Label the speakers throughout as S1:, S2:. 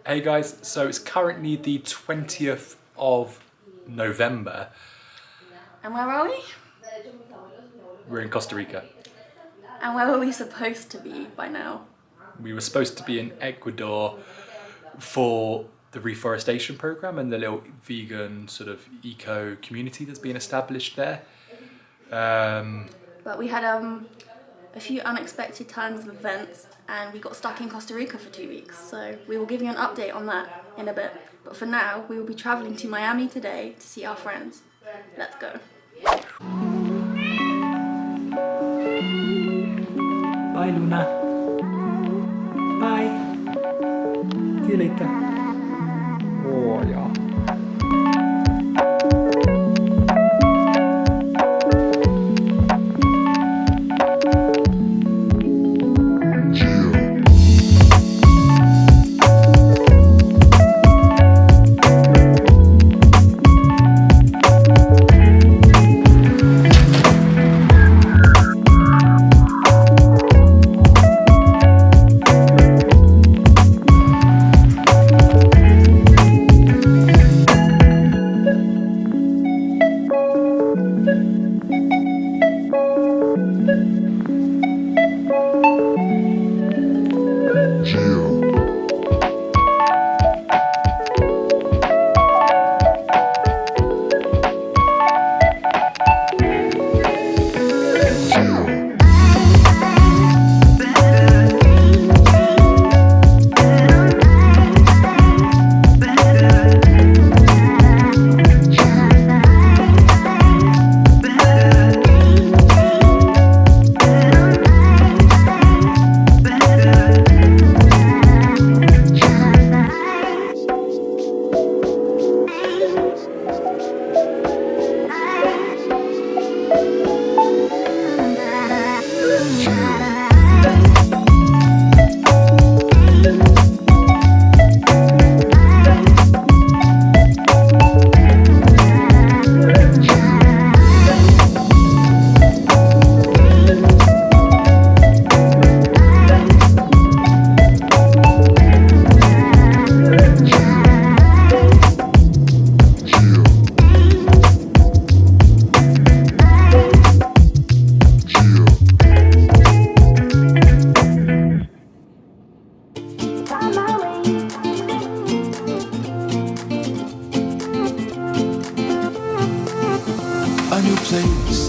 S1: Hey guys, so it's currently the 20th of November.
S2: And where are we?
S1: We're in Costa Rica.
S2: And where were we supposed to be by now?
S1: We were supposed to be in Ecuador for the reforestation program and the little vegan sort of eco community that's been established there.
S2: But we had a few unexpected turns of events and we got stuck in Costa Rica for 2 weeks. So we will give you an update on that in a bit. But for now, we will be traveling to Miami today to see our friends. Let's go.
S1: Bye, Luna. Bye. See you later. Oh, yeah.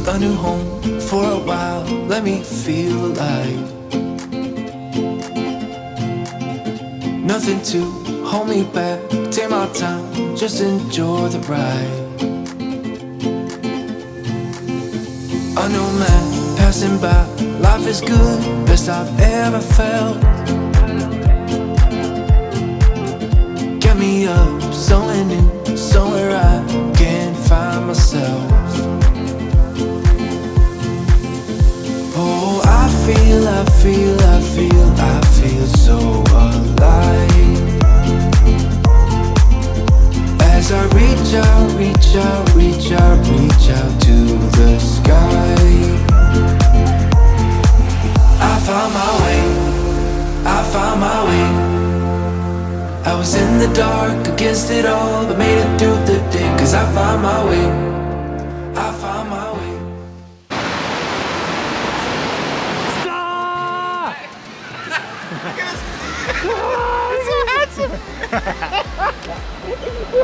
S3: A new home for a while, let me feel alive. Nothing to hold me back, take my time, just enjoy the ride. A new man passing by, life is good, best I've ever felt. Get me up, somewhere new, somewhere I can find myself. Oh, I feel so alive. As I reach out to the sky. I found my way. I was in the dark against it all, but made it through the day. 'Cause I found my way. I found my way.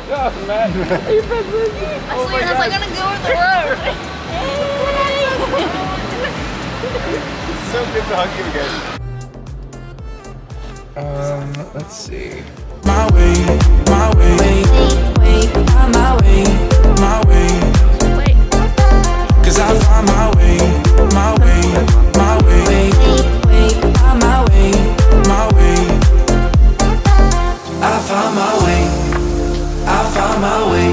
S1: Oh man, you been losing.
S2: I was like, I'm gonna go over the road.
S4: So good to hug you again.
S1: Let's see.
S3: My way, my way, my way, my way.
S2: Wait.
S3: 'Cause I found my way, my way, my way, my way, my way. I found my way, I found my way.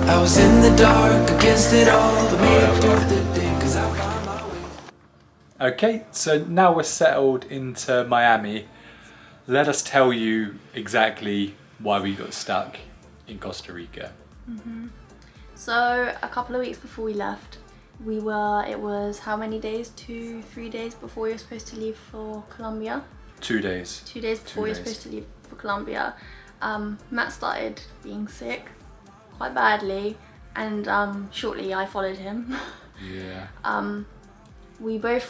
S3: I was in the dark against it all, but made it through the day. 'Cause I found my way.
S1: Okay, so now we're settled into Miami. Let us tell you exactly why we got stuck in Costa Rica.
S2: So a couple of weeks before we left, it was how many days? 2-3 days before we were supposed to leave for Colombia?
S1: 2 days.
S2: 2 days before we were
S1: days.
S2: supposed to leave for Colombia, Matt started being sick quite badly, and shortly I followed him.
S1: Yeah.
S2: We both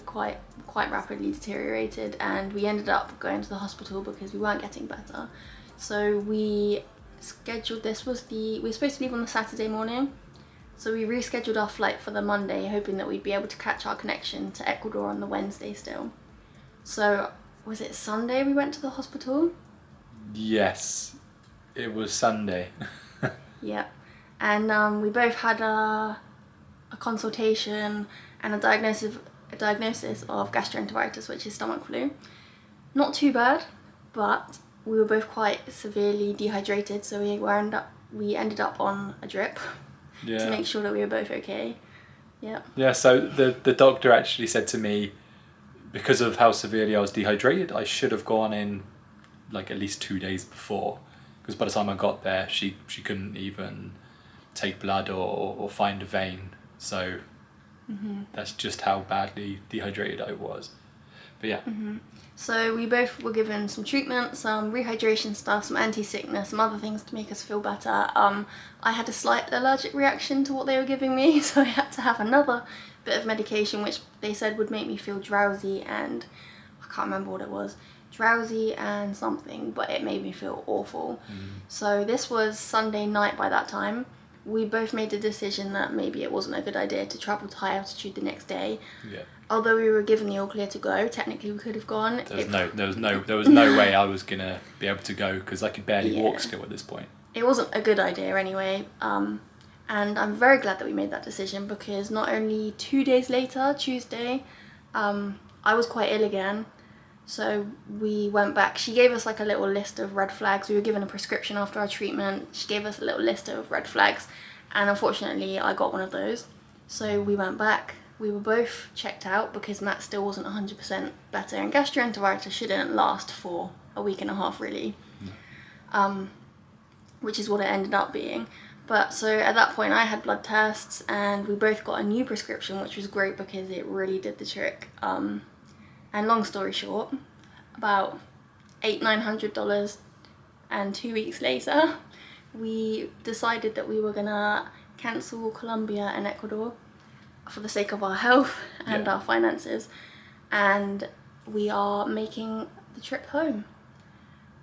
S2: quite rapidly deteriorated, and we ended up going to the hospital because we weren't getting better. So we scheduled, we were supposed to leave on the Saturday morning, so we rescheduled our flight for the Monday, hoping that we'd be able to catch our connection to Ecuador on the Wednesday still. So was it Sunday we went to the hospital?
S1: Yes, it was Sunday.
S2: Yeah, and we both had a consultation and a diagnosis of gastroenteritis, which is stomach flu. Not too bad, but we were both quite severely dehydrated, so we ended up on a drip to make sure that we were both okay. Yeah.
S1: Yeah, so the doctor actually said to me, because of how severely I was dehydrated, I should have gone in like at least 2 days before, because by the time I got there, she couldn't even take blood or find a vein. So that's just how badly dehydrated I was. But yeah.
S2: So we both were given some treatment, some rehydration stuff, some anti-sickness, some other things to make us feel better. I had a slight allergic reaction to what they were giving me, so I had to have another bit of medication, which they said would make me feel drowsy, and I can't remember what it was. Drowsy and something, but it made me feel awful. So this was Sunday night by that time. We both made the decision that maybe it wasn't a good idea to travel to high altitude the next day.
S1: Yeah.
S2: Although we were given the all clear to go, technically we could have gone.
S1: There was no way I was gonna be able to go, because I could barely walk still at this point.
S2: It wasn't a good idea anyway. And I'm very glad that we made that decision, because not only 2 days later, Tuesday, I was quite ill again. So we went back. She gave us like a little list of red flags. We were given a prescription after our treatment. She gave us a little list of red flags, and unfortunately I got one of those. So we went back. We were both checked out because Matt still wasn't 100% better, and gastroenteritis shouldn't last for a week and a half really, which is what it ended up being. But so at that point I had blood tests, and we both got a new prescription, which was great because it really did the trick. And long story short, about $800-900, and 2 weeks later we decided that we were gonna cancel Colombia and Ecuador for the sake of our health and our finances, and we are making the trip home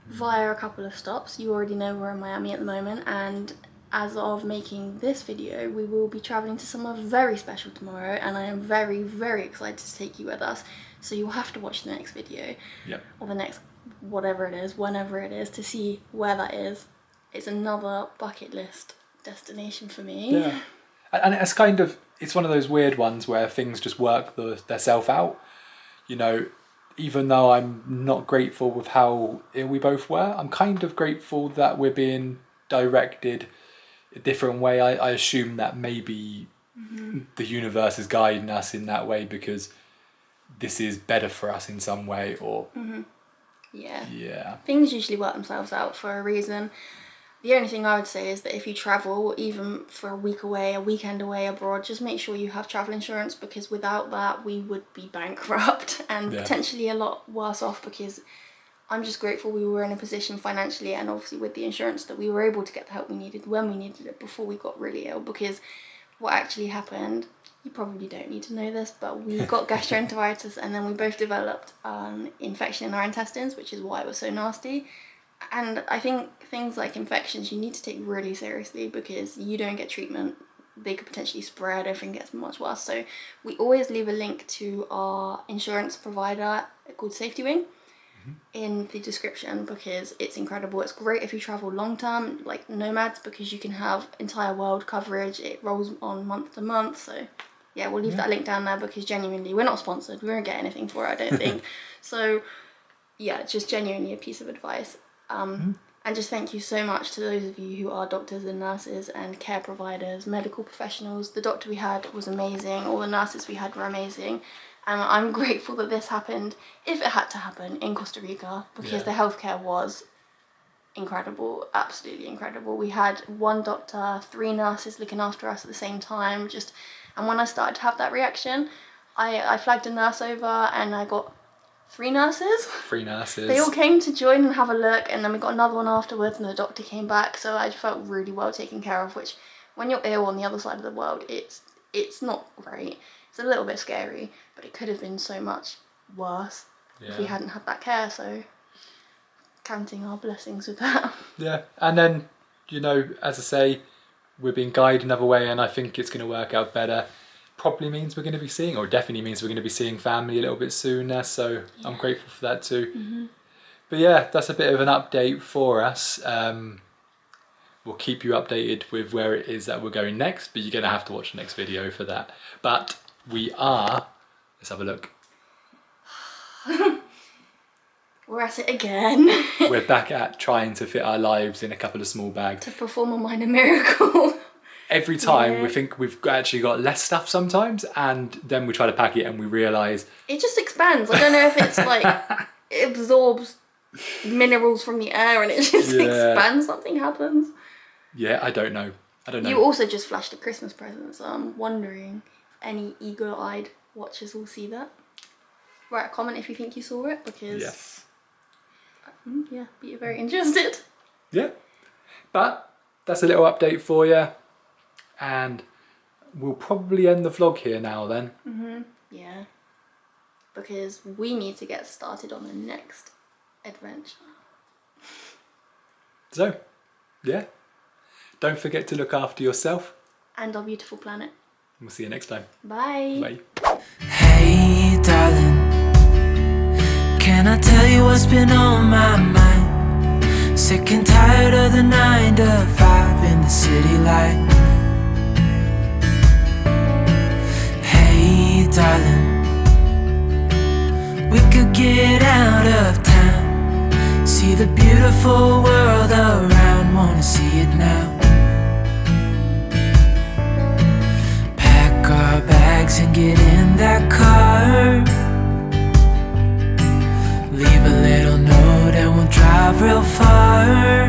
S2: via a couple of stops. You already know we're in Miami at the moment, and as of making this video, we will be traveling to somewhere very special tomorrow, and I am very, very excited to take you with us. So you'll have to watch the next video, or the next whatever it is, whenever it is, to see where that is. It's another bucket list destination for me.
S1: Yeah, and it's one of those weird ones where things just work themselves out. You know, even though I'm not grateful with how ill we both were, I'm kind of grateful that we're being directed a different way. I assume that maybe the universe is guiding us in that way, because this is better for us in some way, or yeah,
S2: things usually work themselves out for a reason. The only thing I would say is that if you travel, even for a week away, a weekend away abroad, just make sure you have travel insurance, because without that we would be bankrupt and potentially a lot worse off, because I'm just grateful we were in a position financially, and obviously with the insurance, that we were able to get the help we needed when we needed it before we got really ill. Because what actually happened, you probably don't need to know this, but we got gastroenteritis, and then we both developed an infection in our intestines, which is why it was so nasty. And I think things like infections you need to take really seriously, because you don't get treatment, they could potentially spread, everything gets much worse. So we always leave a link to our insurance provider called Safety Wing in the description, because it's incredible. It's great if you travel long term, like nomads, because you can have entire world coverage. It rolls on month to month. So yeah, we'll leave that link down there, because genuinely, we're not sponsored, we won't get anything for it, I don't think. So yeah, just genuinely a piece of advice. And just thank you so much to those of you who are doctors and nurses and care providers, medical professionals. The doctor we had was amazing, all the nurses we had were amazing, and I'm grateful that this happened, if it had to happen, in Costa Rica, because the healthcare was incredible, absolutely incredible. We had one doctor, 3 nurses looking after us at the same time, and when I started to have that reaction, I flagged a nurse over, and I got 3 nurses.
S1: 3 nurses.
S2: They all came to join and have a look, and then we got another one afterwards, and the doctor came back. So I felt really well taken care of. Which, when you're ill on the other side of the world, it's not great. It's a little bit scary, but it could have been so much worse if we hadn't had that care. So, counting our blessings with that.
S1: Yeah, and then, you know, as I say, we're being guided another way, and I think it's going to work out better. Probably means we're going to be seeing, or definitely means we're going to be seeing family a little bit sooner, so I'm grateful for that too. But yeah, that's a bit of an update for us. We'll keep you updated with where it is that we're going next, but you're going to have to watch the next video for that. But we are, let's have a look.
S2: We're at it again.
S1: We're back at trying to fit our lives in a couple of small bags.
S2: To perform a minor miracle.
S1: Every time we think we've actually got less stuff sometimes, and then we try to pack it and we realise...
S2: It just expands. I don't know if it's like, it absorbs minerals from the air and it just expands. Something happens.
S1: Yeah, I don't know.
S2: You also just flashed a Christmas present, so I'm wondering if any eagle-eyed watchers will see that. Write a comment if you think you saw it, because...
S1: Yes.
S2: Yeah, but you're very interested.
S1: Yeah. But that's a little update for you. And we'll probably end the vlog here now then.
S2: Yeah. Because we need to get started on the next adventure.
S1: So, yeah. Don't forget to look after yourself.
S2: And our beautiful planet.
S1: We'll see you next time.
S2: Bye.
S1: Bye.
S3: Hey darling, can I tell you what's been on my mind? Sick and tired of the 9 to 5 in the city life. Hey darling, we could get out of town, see the beautiful world around, wanna see it now. Pack our bags and get in that car, leave a little note and we'll drive real far.